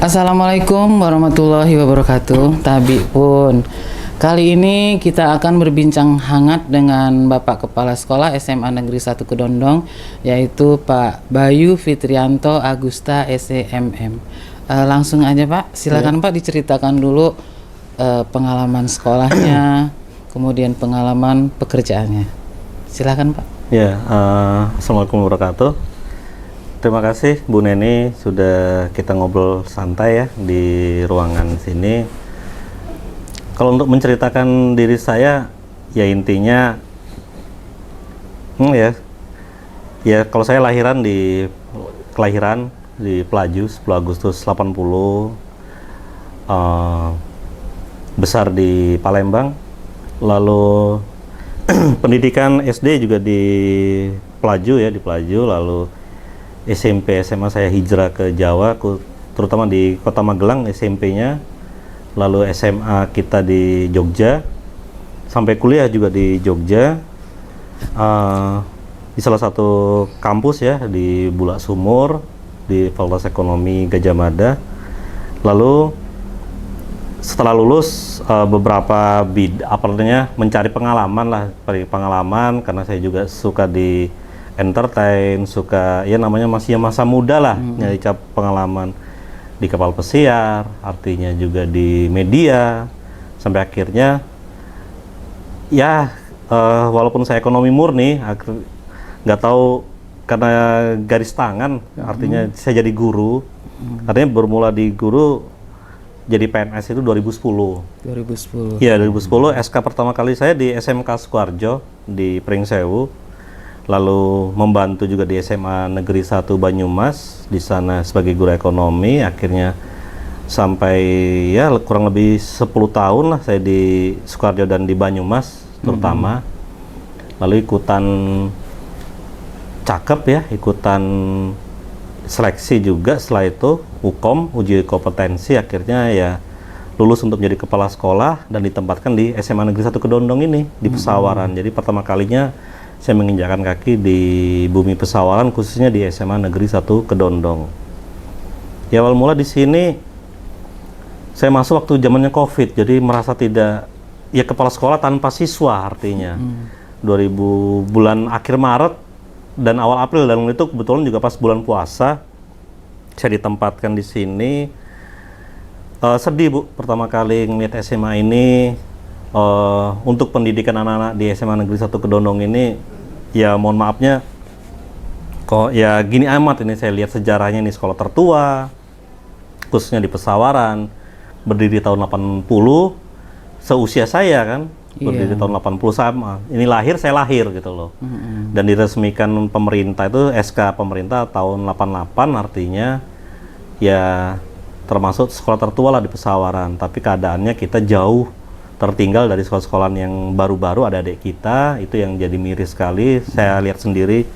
Assalamualaikum warahmatullahi wabarakatuh. Tabi pun. Kali ini kita akan berbincang hangat dengan Bapak Kepala Sekolah SMA Negeri 1 Kedondong, yaitu Pak Bayu Fitrianto Agusta SEMM. Langsung aja Pak, silakan Pak diceritakan dulu pengalaman sekolahnya, kemudian pengalaman pekerjaannya. Silakan Pak. Ya, Assalamualaikum warahmatullahi wabarakatuh. Terima kasih Bu Neni sudah kita ngobrol santai ya di ruangan sini. Kalau untuk menceritakan diri saya, ya intinya, kalau saya kelahiran di Pelaju 10 Agustus 80, besar di Palembang, lalu pendidikan SD juga di Pelaju, lalu SMP, SMA saya hijrah ke Jawa, terutama di Kota Magelang SMP-nya, lalu SMA kita di Jogja, sampai kuliah juga di Jogja, di salah satu kampus ya, di Bulak Sumur, di Fakultas Ekonomi Gadjah Mada. Lalu setelah lulus mencari pengalaman karena saya juga suka di entertain, suka ya namanya masih masa muda lah, nyari pengalaman di kapal pesiar, artinya juga di media, sampai akhirnya walaupun saya ekonomi murni, nggak tahu karena garis tangan, artinya saya jadi guru, artinya bermula di guru jadi PNS itu 2010. Iya, 2010 SK pertama kali saya di SMK Sukoharjo di Pringsewu. Lalu membantu juga di SMA Negeri 1 Banyumas, di sana sebagai guru ekonomi. Akhirnya sampai ya kurang lebih 10 tahun lah saya di Sukoharjo dan di Banyumas terutama. Lalu ikutan ikutan seleksi juga, setelah itu uji kompetensi, akhirnya ya lulus untuk menjadi kepala sekolah dan ditempatkan di SMA Negeri 1 Kedondong ini di Pesawaran. Jadi pertama kalinya saya menginjakkan kaki di bumi Pesawaran, khususnya di SMA Negeri 1 Kedondong. Ya awal mula di sini saya masuk waktu zamannya Covid, jadi merasa kepala sekolah tanpa siswa artinya. 2000 bulan akhir Maret dan awal April, dan itu kebetulan juga pas bulan puasa saya ditempatkan di sini. Sedih Bu, pertama kali ngeliat SMA ini. Untuk pendidikan anak-anak di SMA Negeri 1 Kedondong ini, ya mohon maafnya kok ya gini amat. Ini saya lihat sejarahnya, ini sekolah tertua khususnya di Pesawaran, berdiri tahun 80, seusia saya kan, berdiri tahun 80 sama. Ini saya lahir gitu loh. Dan diresmikan pemerintah itu SK pemerintah tahun 88, artinya ya termasuk sekolah tertua lah di Pesawaran. Tapi keadaannya kita jauh tertinggal dari sekolah-sekolah yang baru-baru, adik-adik kita, itu yang jadi miris sekali. Saya lihat sendiri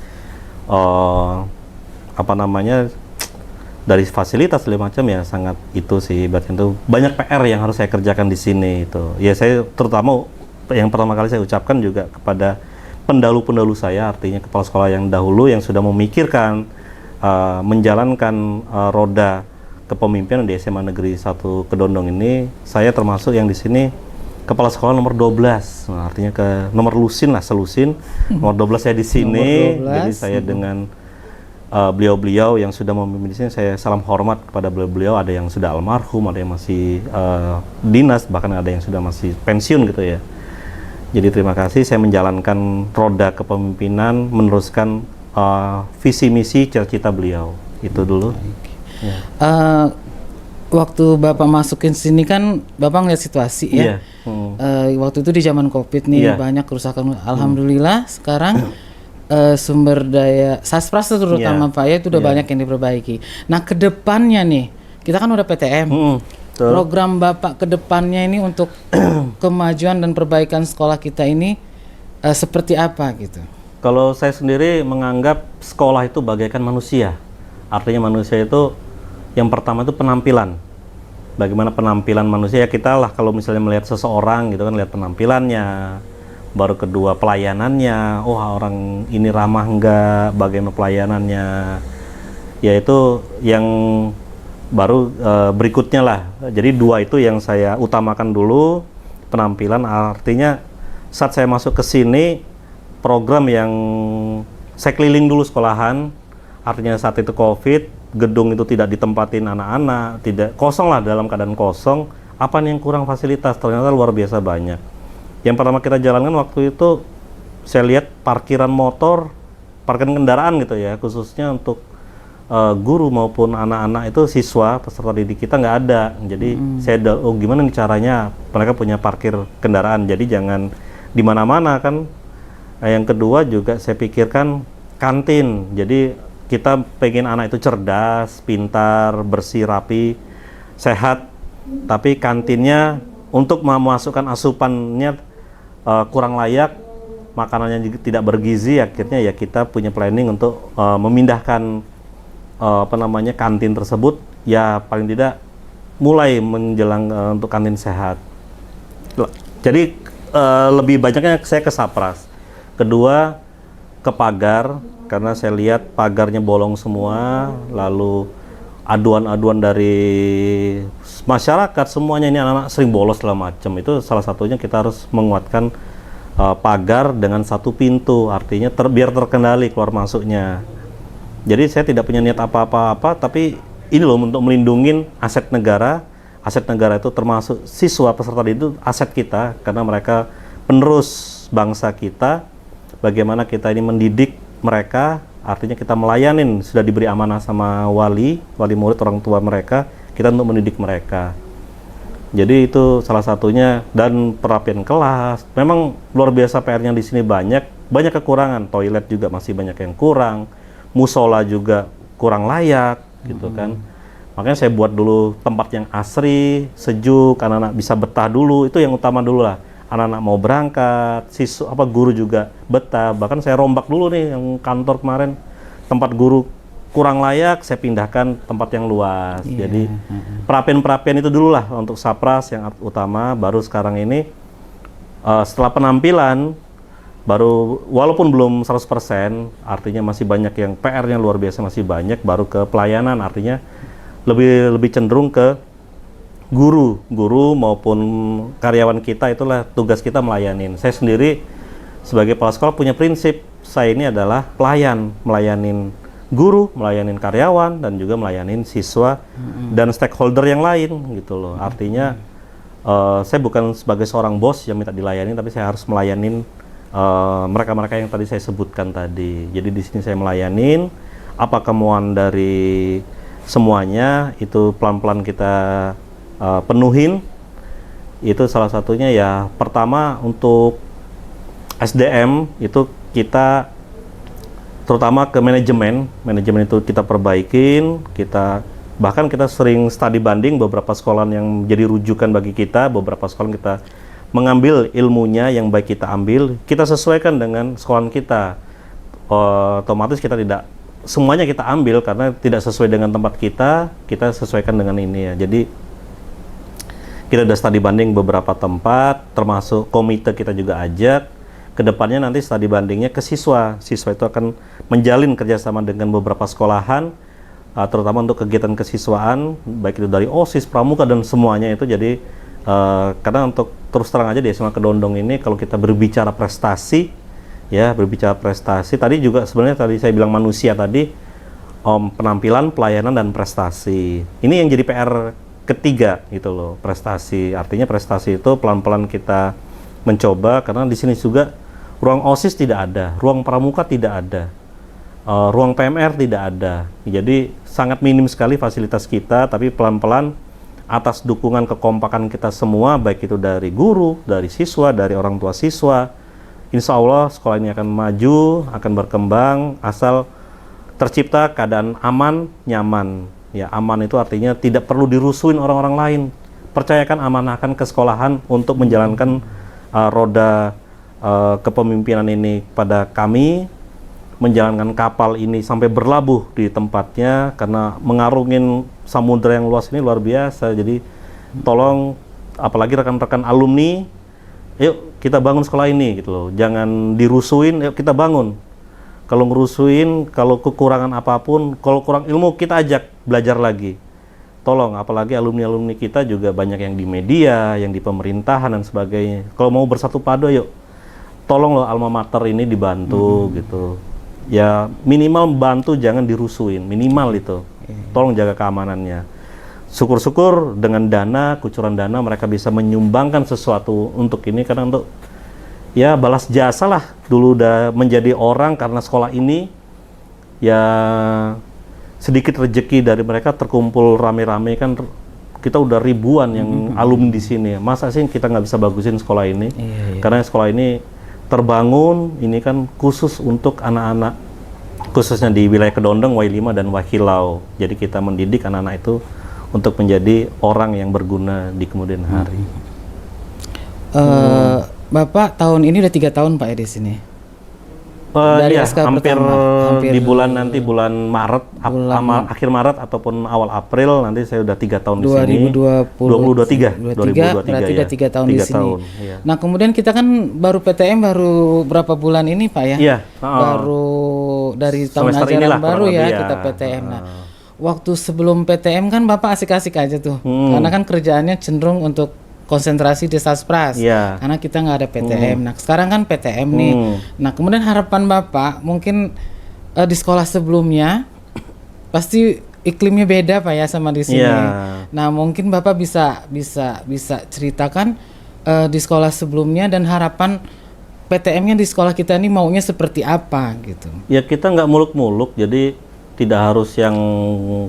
dari fasilitas segala macam ya sangat itu sih, berarti itu banyak PR yang harus saya kerjakan di sini itu. Ya saya terutama yang pertama kali saya ucapkan juga kepada pendahulu saya, artinya kepala sekolah yang dahulu yang sudah memikirkan menjalankan roda kepemimpinan di SMA Negeri 1 Kedondong ini. Saya termasuk yang di sini kepala sekolah nomor 12, nah, artinya ke nomor lusin lah, selusin. Nomor 12 saya di sini, jadi saya dengan beliau-beliau yang sudah memimpin di sini, saya salam hormat kepada beliau-beliau. Ada yang sudah almarhum, ada yang masih dinas, bahkan ada yang sudah masih pensiun gitu ya. Jadi terima kasih, saya menjalankan roda kepemimpinan, meneruskan visi misi cita-cita beliau. Itu dulu. Ya. Waktu Bapak masukin sini kan Bapak ngeliat situasi ya. Waktu itu di zaman Covid nih, banyak kerusakan. Alhamdulillah sekarang sumber daya Saspras terutama Pak ya itu udah banyak yang diperbaiki. Nah kedepannya nih, kita kan udah PTM. Program Bapak kedepannya ini untuk kemajuan dan perbaikan sekolah kita ini seperti apa gitu? Kalau saya sendiri menganggap sekolah itu bagaikan manusia. Artinya manusia itu yang pertama itu penampilan. Bagaimana penampilan manusia, ya kita lah kalau misalnya melihat seseorang gitu kan, lihat penampilannya, baru kedua pelayanannya, oh orang ini ramah enggak, bagaimana pelayanannya, yaitu yang baru berikutnya lah. Jadi 2 itu yang saya utamakan dulu, penampilan. Artinya saat saya masuk ke sini, program yang saya keliling dulu sekolahan, artinya saat itu COVID, gedung itu tidak ditempatin anak-anak, tidak kosong lah, dalam keadaan kosong. Apa nih yang kurang fasilitas? Ternyata luar biasa banyak. Yang pertama kita jalankan waktu itu, saya lihat parkiran motor, parkiran kendaraan gitu ya, khususnya untuk guru maupun anak-anak itu, siswa peserta didik kita nggak ada. Jadi saya gimana nih caranya mereka punya parkir kendaraan, jadi jangan di mana-mana kan. Yang kedua juga saya pikirkan kantin. Jadi kita pengen anak itu cerdas, pintar, bersih, rapi, sehat, tapi kantinnya untuk memasukkan asupannya kurang layak, makanannya juga tidak bergizi. Akhirnya ya kita punya planning untuk memindahkan kantin tersebut, ya paling tidak mulai menjelang untuk kantin sehat. Jadi lebih banyaknya saya ke Sapras. Kedua ke pagar, karena saya lihat pagarnya bolong semua, lalu aduan-aduan dari masyarakat semuanya ini anak-anak sering bolos segala macam. Itu salah satunya kita harus menguatkan pagar dengan 1 pintu, artinya biar terkendali keluar masuknya. Jadi saya tidak punya niat apa-apa, tapi ini loh untuk melindungi aset negara. Aset negara itu termasuk siswa peserta didik, itu aset kita, karena mereka penerus bangsa kita. Bagaimana kita ini mendidik mereka, artinya kita melayanin, sudah diberi amanah sama wali murid, orang tua mereka, kita untuk mendidik mereka. Jadi itu salah satunya. Dan perapian kelas, memang luar biasa PR-nya di sini, banyak kekurangan. Toilet juga masih banyak yang kurang, musola juga kurang layak gitu kan. Makanya saya buat dulu tempat yang asri, sejuk, anak-anak bisa betah dulu, itu yang utama dulu lah. Anak-anak mau berangkat, guru juga betah. Bahkan saya rombak dulu nih yang kantor kemarin, tempat guru kurang layak, saya pindahkan tempat yang luas. Jadi perapian itu dulu lah untuk Sapras yang utama. Baru sekarang ini setelah penampilan, baru walaupun belum 100%, artinya masih banyak yang PR-nya luar biasa, masih banyak, baru ke pelayanan, artinya lebih cenderung ke guru maupun karyawan kita. Itulah tugas kita, melayanin. Saya sendiri sebagai kepala sekolah punya prinsip, saya ini adalah pelayan, melayanin guru, melayanin karyawan, dan juga melayanin siswa dan stakeholder yang lain gitu loh. Artinya saya bukan sebagai seorang bos yang minta dilayani, tapi saya harus melayanin mereka-mereka yang tadi saya sebutkan tadi. Jadi di sini saya melayanin, apa kemauan dari semuanya itu pelan-pelan kita penuhin. Itu salah satunya ya. Pertama untuk SDM itu kita terutama ke manajemen itu kita perbaikin. Bahkan kita sering studi banding beberapa sekolah yang jadi rujukan bagi kita. Beberapa sekolah kita mengambil ilmunya yang baik, kita ambil, kita sesuaikan dengan sekolah kita. Otomatis kita tidak semuanya kita ambil karena tidak sesuai dengan tempat kita sesuaikan dengan ini ya. Jadi kita udah studi banding beberapa tempat, termasuk komite kita juga ajak. Kedepannya nanti studi bandingnya ke siswa itu akan menjalin kerjasama dengan beberapa sekolahan, terutama untuk kegiatan kesiswaan, baik itu dari OSIS, Pramuka, dan semuanya itu. Jadi karena untuk terus terang aja di SMA Kedondong ini, kalau kita berbicara prestasi, tadi juga sebenarnya tadi saya bilang manusia tadi, penampilan, pelayanan, dan prestasi. Ini yang jadi PR ketiga gitu loh, prestasi. Artinya prestasi itu pelan-pelan kita mencoba, karena di sini juga ruang OSIS tidak ada, ruang pramuka tidak ada, ruang PMR tidak ada. Jadi sangat minim sekali fasilitas kita, tapi pelan-pelan atas dukungan kekompakan kita semua, baik itu dari guru, dari siswa, dari orang tua siswa, insya Allah sekolah ini akan maju, akan berkembang, asal tercipta keadaan aman, nyaman. Ya, aman itu artinya tidak perlu dirusuin orang-orang lain. Percayakan, amanahkan ke sekolahan untuk menjalankan roda kepemimpinan ini pada kami, menjalankan kapal ini sampai berlabuh di tempatnya, karena mengarungin samudera yang luas ini luar biasa. Jadi tolong, apalagi rekan-rekan alumni, yuk kita bangun sekolah ini gitu loh. Jangan dirusuin, yuk kita bangun. Kalau ngerusuin, kalau kekurangan apapun, kalau kurang ilmu kita ajak belajar lagi. tolong, apalagi alumni-alumni kita juga banyak yang di media, yang di pemerintahan dan sebagainya. Kalau mau bersatu padu, yuk, tolong loh alma mater ini dibantu gitu. Ya minimal bantu, jangan dirusuin, minimal itu. Tolong jaga keamanannya. Syukur-syukur dengan dana, kucuran dana mereka bisa menyumbangkan sesuatu untuk ini, karena untuk ya balas jasa lah. Dulu udah menjadi orang karena sekolah ini, ya sedikit rezeki dari mereka terkumpul rame-rame kan, kita udah ribuan yang alumni di sini. Masa sih kita nggak bisa bagusin sekolah ini? Karena sekolah ini terbangun ini kan khusus untuk anak-anak, khususnya di wilayah Kedondong, Y5 dan Wahilau. Jadi kita mendidik anak-anak itu untuk menjadi orang yang berguna di kemudian hari. Bapak tahun ini udah 3 tahun Pak ya di sini. Iya, hampir di bulan nanti bulan Maret, akhir Maret ataupun awal April nanti saya udah 3 tahun di sini. 2023 berarti udah 3 tahun di sini. Iya. Nah kemudian kita kan baru PTM baru berapa bulan ini Pak ya? Iya. Baru dari tahun Semester ajaran inilah, baru ya lebih, kita PTM. Nah waktu sebelum PTM kan Bapak asik-asik aja tuh, karena kan kerjaannya cenderung untuk konsentrasi di Saspras, karena kita nggak ada PTM. Nah sekarang kan PTM nih. Nah kemudian harapan Bapak mungkin di sekolah sebelumnya pasti iklimnya beda Pak ya sama di sini. Nah mungkin Bapak bisa ceritakan di sekolah sebelumnya dan harapan PTM-nya di sekolah kita ini maunya seperti apa gitu. Ya kita nggak muluk-muluk, jadi tidak harus yang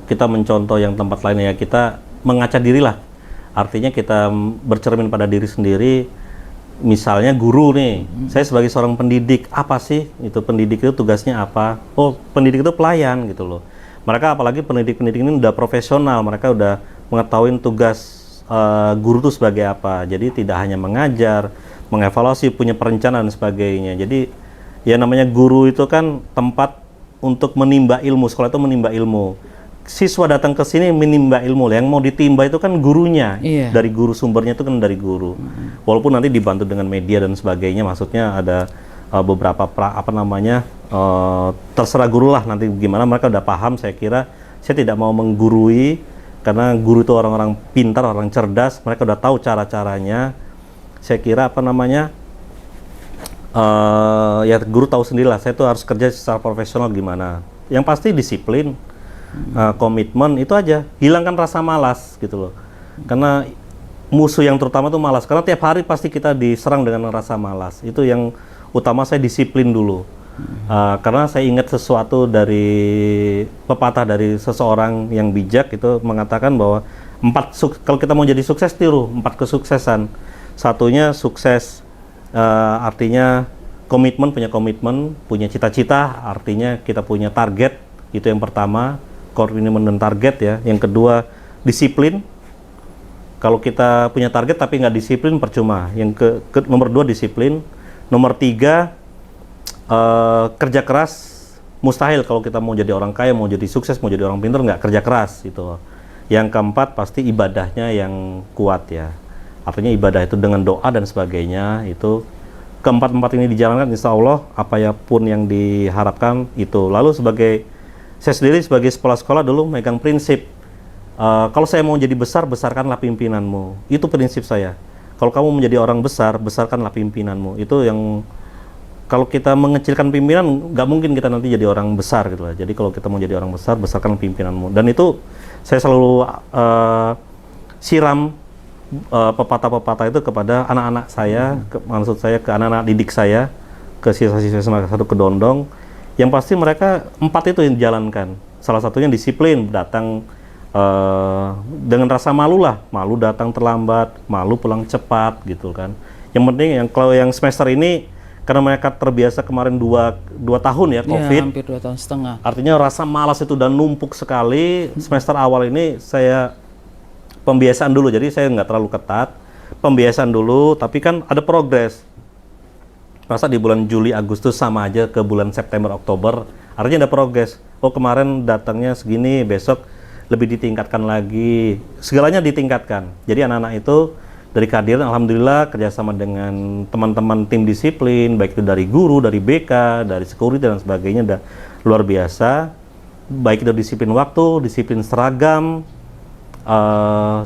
kita mencontoh yang tempat lain, ya kita mengaca diri lah. Artinya kita bercermin pada diri sendiri. Misalnya guru nih, saya sebagai seorang pendidik, apa sih itu pendidik itu tugasnya apa? Oh, pendidik itu pelayan gitu loh. Mereka apalagi pendidik-pendidik ini udah profesional, mereka udah mengetahui tugas guru itu sebagai apa. Jadi tidak hanya mengajar, mengevaluasi, punya perencanaan dan sebagainya. Jadi ya namanya guru itu kan tempat untuk menimba ilmu, sekolah itu menimba ilmu. Siswa datang ke sini menimba ilmu, yang mau ditimba itu kan gurunya. Dari guru, sumbernya itu kan dari guru. Walaupun nanti dibantu dengan media dan sebagainya, maksudnya ada beberapa terserah guru lah nanti gimana, mereka udah paham. Saya kira saya tidak mau menggurui, karena guru itu orang-orang pintar, orang cerdas, mereka udah tahu cara-caranya. Saya kira ya guru tahu sendirilah, saya tuh harus kerja secara profesional gimana. Yang pasti disiplin, komitmen, itu aja. Hilangkan rasa malas gitu loh, karena musuh yang terutama tuh malas, karena tiap hari pasti kita diserang dengan rasa malas. Itu yang utama, saya disiplin dulu. Karena saya ingat sesuatu dari pepatah dari seseorang yang bijak, itu mengatakan bahwa kalau kita mau jadi sukses, tiru 4 kesuksesan. Satunya sukses, artinya komitmen, punya cita-cita, artinya kita punya target, itu yang pertama. Komitmen dan target ya. Yang kedua disiplin. Kalau kita punya target tapi nggak disiplin, percuma. Yang nomor 2 disiplin. Nomor 3 kerja keras. Mustahil kalau kita mau jadi orang kaya, mau jadi sukses, mau jadi orang pintar, nggak kerja keras gitu. Yang keempat pasti ibadahnya yang kuat ya. Artinya ibadah itu dengan doa dan sebagainya. Itu keempat-empat ini dijalankan, insya Allah apa ya pun yang diharapkan itu. Lalu saya sendiri sebagai sekolah dulu megang prinsip, kalau saya mau jadi besar, besarkanlah pimpinanmu. Itu prinsip saya. Kalau kamu menjadi orang besar, besarkanlah pimpinanmu. Itu yang, kalau kita mengecilkan pimpinan, nggak mungkin kita nanti jadi orang besar gitu lah. Jadi kalau kita mau jadi orang besar, besarkan pimpinanmu. Dan itu saya selalu siram pepatah-pepatah itu kepada anak-anak saya, maksud saya ke anak-anak didik saya, ke siswa-siswa SMA 1 Kedondong. Yang pasti mereka 4 itu yang dijalankan. Salah satunya disiplin, datang dengan rasa malu lah, malu datang terlambat, malu pulang cepat gitu kan. Yang penting kalau yang semester ini, karena mereka terbiasa kemarin 2 tahun ya COVID, hampir 2 tahun setengah. Artinya rasa malas itu udah numpuk sekali. Semester awal ini saya pembiasaan dulu, jadi saya nggak terlalu ketat, pembiasaan dulu, tapi kan ada progres. Masa di bulan Juli, Agustus sama aja ke bulan September, Oktober, artinya ada progres. Oh kemarin datangnya segini, besok lebih ditingkatkan lagi, segalanya ditingkatkan. Jadi anak-anak itu dari kehadiran, alhamdulillah kerjasama dengan teman-teman tim disiplin, baik itu dari guru, dari BK, dari security dan sebagainya, udah luar biasa. Baik itu disiplin waktu, disiplin seragam,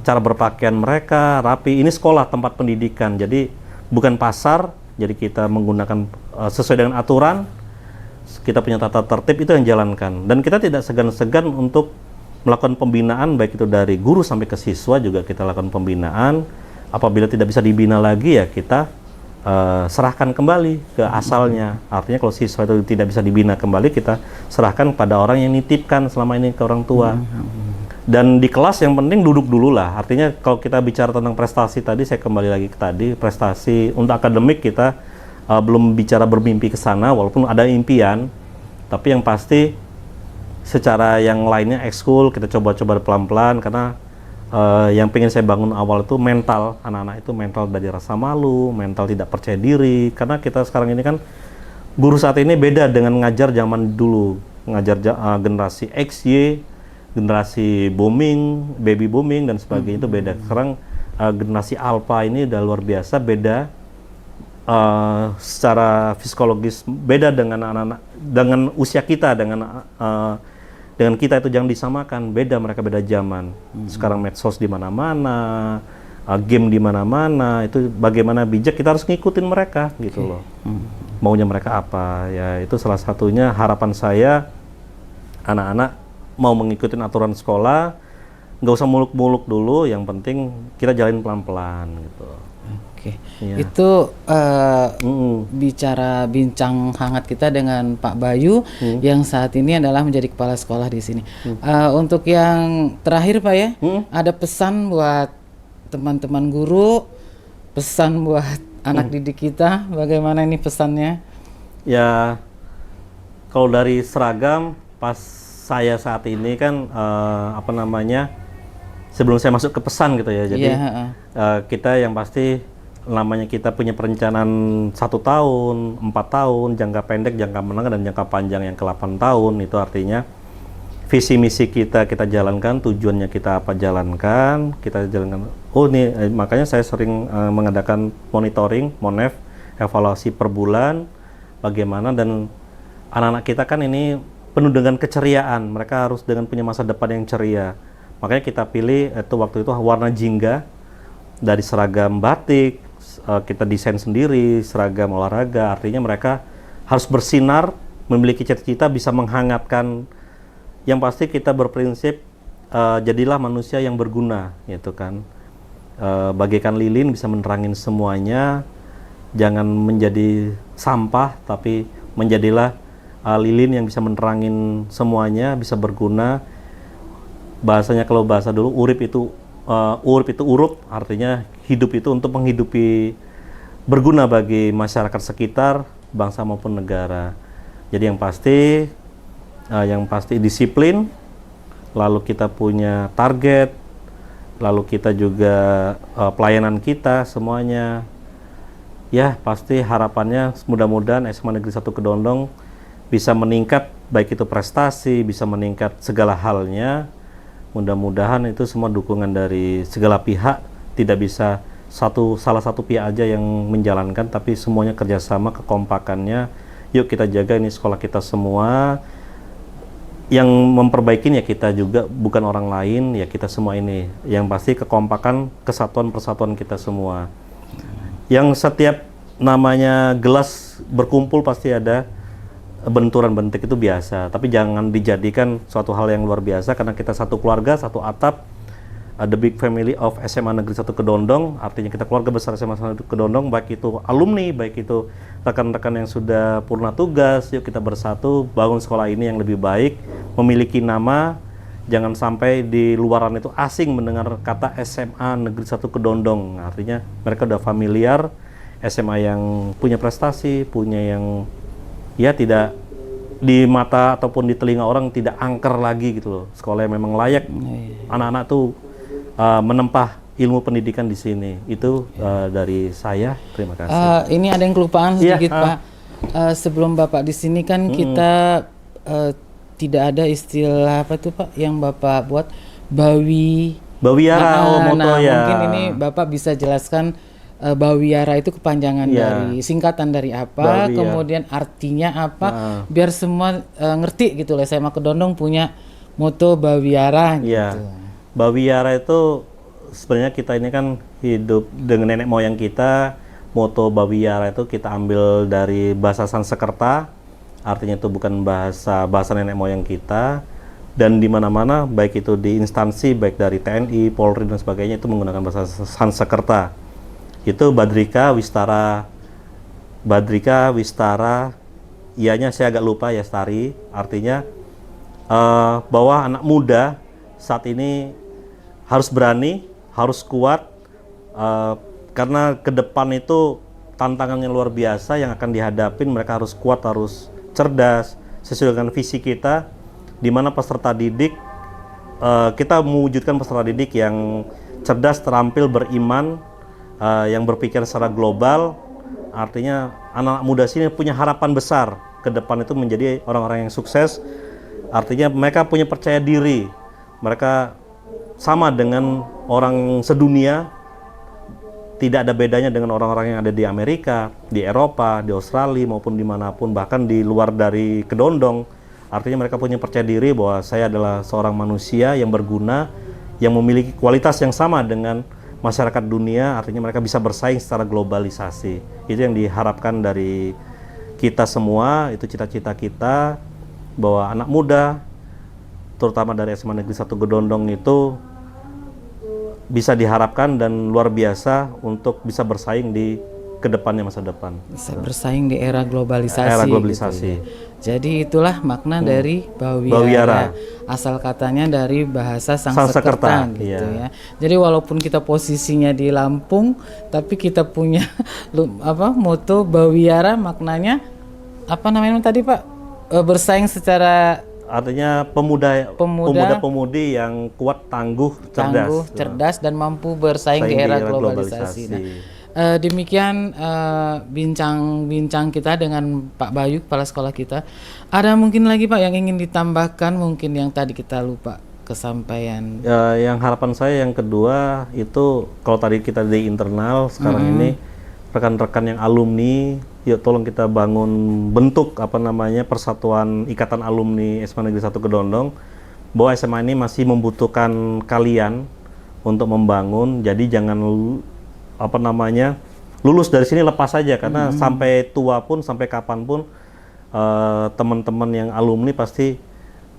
cara berpakaian mereka rapi. Ini sekolah, tempat pendidikan, jadi bukan pasar. Jadi kita menggunakan sesuai dengan aturan, kita punya tata tertib, itu yang jalankan. Dan kita tidak segan-segan untuk melakukan pembinaan, baik itu dari guru sampai ke siswa juga kita lakukan pembinaan. Apabila tidak bisa dibina lagi, ya kita serahkan kembali ke asalnya. Artinya kalau siswa itu tidak bisa dibina kembali, kita serahkan pada orang yang nitipkan selama ini ke orang tua. Dan di kelas yang penting duduk dulu lah. Artinya kalau kita bicara tentang prestasi tadi, saya kembali lagi ke tadi, prestasi untuk akademik kita belum bicara bermimpi ke sana, walaupun ada impian, tapi yang pasti secara yang lainnya ekskul kita coba-coba pelan-pelan, karena yang pengen saya bangun awal itu mental anak-anak, itu mental dari rasa malu, mental tidak percaya diri. Karena kita sekarang ini kan guru saat ini beda dengan ngajar zaman dulu, ngajar generasi X, Y, generasi booming, baby booming dan sebagainya, itu beda. Sekarang generasi alpha ini udah luar biasa, beda secara psikologis, beda dengan anak-anak, dengan usia kita, dengan kita itu jangan disamakan, beda, mereka beda zaman. Sekarang medsos di mana-mana, game di mana-mana, itu bagaimana bijak kita harus ngikutin mereka gitu loh. Maunya mereka apa, ya itu salah satunya harapan saya, anak-anak mau mengikuti aturan sekolah, nggak usah muluk-muluk dulu, yang penting kita jalanin pelan-pelan gitu. Oke, itu bicara bincang hangat kita dengan Pak Bayu yang saat ini adalah menjadi kepala sekolah di sini. Untuk yang terakhir Pak ya, ada pesan buat teman-teman guru, pesan buat anak didik kita, bagaimana ini pesannya? Ya, kalau dari seragam, pas saya saat ini kan sebelum saya masuk ke pesan gitu ya, jadi kita yang pasti namanya kita punya perencanaan 1 tahun, 4 tahun, jangka pendek, jangka menengah, dan jangka panjang yang ke 8 tahun. Itu artinya visi misi kita jalankan, tujuannya kita apa jalankan, kita jalankan. Makanya saya sering mengadakan monitoring, monef, evaluasi per bulan, bagaimana, dan anak-anak kita kan ini penuh dengan keceriaan, mereka harus dengan punya masa depan yang ceria. Makanya kita pilih waktu itu warna jingga dari seragam batik, kita desain sendiri, seragam olahraga, artinya mereka harus bersinar, memiliki cita-cita, bisa menghangatkan. Yang pasti kita berprinsip jadilah manusia yang berguna, gitu kan. Bagaikan lilin bisa menerangin semuanya, jangan menjadi sampah, tapi menjadilah lilin yang bisa menerangin semuanya, bisa berguna. Bahasanya kalau bahasa dulu, urip itu urup, artinya hidup itu untuk menghidupi, berguna bagi masyarakat sekitar, bangsa maupun negara. Jadi yang pasti disiplin, lalu kita punya target, lalu kita juga pelayanan kita semuanya. Ya pasti harapannya mudah-mudahan SMA Negeri 1 Kedondong bisa meningkat, baik itu prestasi, bisa meningkat segala halnya. Mudah-mudahan itu semua dukungan dari segala pihak, tidak bisa salah satu pihak aja yang menjalankan, tapi semuanya kerjasama, kekompakannya. Yuk kita jaga ini sekolah kita semua. Yang memperbaikin ya kita juga, bukan orang lain, ya kita semua ini. Yang pasti kekompakan, kesatuan, persatuan kita semua. Yang setiap namanya gelas berkumpul pasti ada benturan-bentik, itu biasa, tapi jangan dijadikan suatu hal yang luar biasa, karena kita satu keluarga, satu atap, the big family of SMA Negeri 1 Kedondong, artinya kita keluarga besar SMA Negeri 1 Kedondong, baik itu alumni, baik itu rekan-rekan yang sudah purna tugas. Yuk kita bersatu bangun sekolah ini yang lebih baik, memiliki nama, jangan sampai di luaran itu asing mendengar kata SMA Negeri 1 Kedondong, artinya mereka udah familiar, SMA yang punya prestasi, punya yang ya tidak di mata ataupun di telinga orang tidak angker lagi gitu loh. Sekolah yang memang layak anak-anak tuh menempah ilmu pendidikan di sini. Itu dari saya. Terima kasih. Ini ada yang kelupaan sedikit Pak. Sebelum Bapak di sini kan kita tidak ada istilah apa tuh Pak yang Bapak buat Bawiara, moto ya. Mungkin ini Bapak bisa jelaskan. Bawiara itu kepanjangan dari singkatan dari apa, kemudian artinya apa, biar semua ngerti gitu loh. SMA Kedondong punya moto Bawiara gitu. Bawiara itu sebenarnya kita ini kan hidup dengan nenek moyang kita. Moto Bawiara itu kita ambil dari bahasa Sanskerta, artinya itu bukan bahasa nenek moyang kita. Dan di mana-mana, baik itu di instansi, baik dari TNI, Polri dan sebagainya, itu menggunakan bahasa Sanskerta. Itu Badrika Wistara, ianya saya agak lupa ya, Stari. Artinya bahwa anak muda saat ini harus berani, harus kuat, karena ke depan itu tantangannya luar biasa yang akan dihadapin. Mereka harus kuat, harus cerdas, sesuai dengan visi kita, di mana peserta didik, kita mewujudkan peserta didik yang cerdas, terampil, beriman, yang berpikir secara global. Artinya anak-anak muda sini punya harapan besar ke depan itu menjadi orang-orang yang sukses. Artinya mereka punya percaya diri, mereka sama dengan orang sedunia. Tidak ada bedanya dengan orang-orang yang ada di Amerika, di Eropa, di Australia, maupun dimanapun, bahkan di luar dari Kedondong. Artinya mereka punya percaya diri bahwa saya adalah seorang manusia yang berguna, yang memiliki kualitas yang sama dengan masyarakat dunia. Artinya mereka bisa bersaing secara globalisasi. Itu yang diharapkan dari kita semua, itu cita-cita kita, bahwa anak muda, terutama dari SMA Negeri 1 Kedondong itu, bisa diharapkan dan luar biasa untuk bisa bersaing di kedepannya, masa depan. Bisa bersaing di era globalisasi. Era globalisasi. Gitu ya. Jadi itulah makna dari Bawiara. Bawiara. Asal katanya dari bahasa Sanskerta gitu ya. Jadi walaupun kita posisinya di Lampung, tapi kita punya moto Bawiara, maknanya apa namanya tadi Pak? Bersaing secara, artinya pemuda-pemudi yang kuat, tangguh, cerdas dan mampu bersaing di era globalisasi. Nah, demikian bincang-bincang kita dengan Pak Bayu, kepala sekolah kita. Ada mungkin lagi Pak yang ingin ditambahkan, mungkin yang tadi kita lupa kesampaian? Yang harapan saya yang kedua itu, kalau tadi kita di internal, sekarang ini rekan-rekan yang alumni, yuk tolong kita bangun bentuk persatuan ikatan alumni SMA Negeri 1 Kedondong, bahwa SMA ini masih membutuhkan kalian untuk membangun. Jadi jangan lulus dari sini lepas saja, karena sampai tua pun, sampai kapanpun, teman-teman yang alumni pasti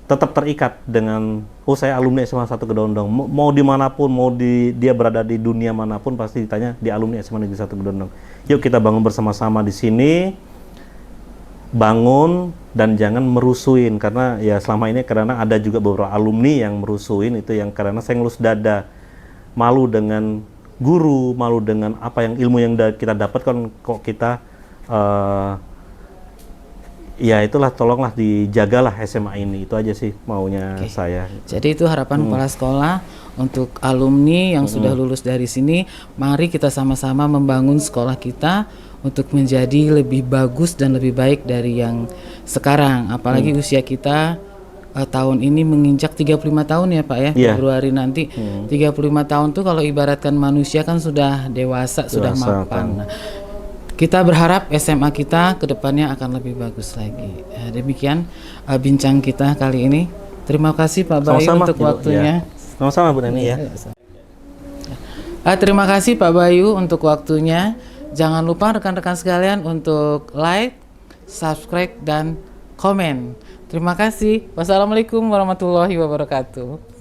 tetap terikat dengan, saya alumni SMA 1 Kedondong. Mau dimanapun, dia berada di dunia manapun, pasti ditanya di alumni SMA Negeri 1 Kedondong. Yuk kita bangun bersama-sama di sini, bangun dan jangan merusuin, karena ya selama ini karena ada juga beberapa alumni yang merusuin, itu yang karena saya ngelus dada, malu dengan guru, malu dengan apa yang ilmu yang kita dapatkan, kok kita ya itulah, tolonglah dijagalah SMA ini. Itu aja sih maunya saya. Jadi itu harapan kepala sekolah untuk alumni yang sudah lulus dari sini. Mari kita sama-sama membangun sekolah kita untuk menjadi lebih bagus dan lebih baik dari yang sekarang. Apalagi usia kita tahun ini menginjak 35 tahun ya Pak ya, Februari nanti. 35 tahun tuh kalau ibaratkan manusia kan sudah dewasa. Sudah mapan. Nah, kita berharap SMA kita ke depannya akan lebih bagus lagi. Demikian bincang kita kali ini. Terima kasih Pak Bayu untuk waktunya. Sama-sama Bu Neni ya. Terima kasih Pak Bayu untuk waktunya. Jangan lupa rekan-rekan sekalian untuk like, subscribe, dan komen. Terima kasih. Wassalamualaikum warahmatullahi wabarakatuh.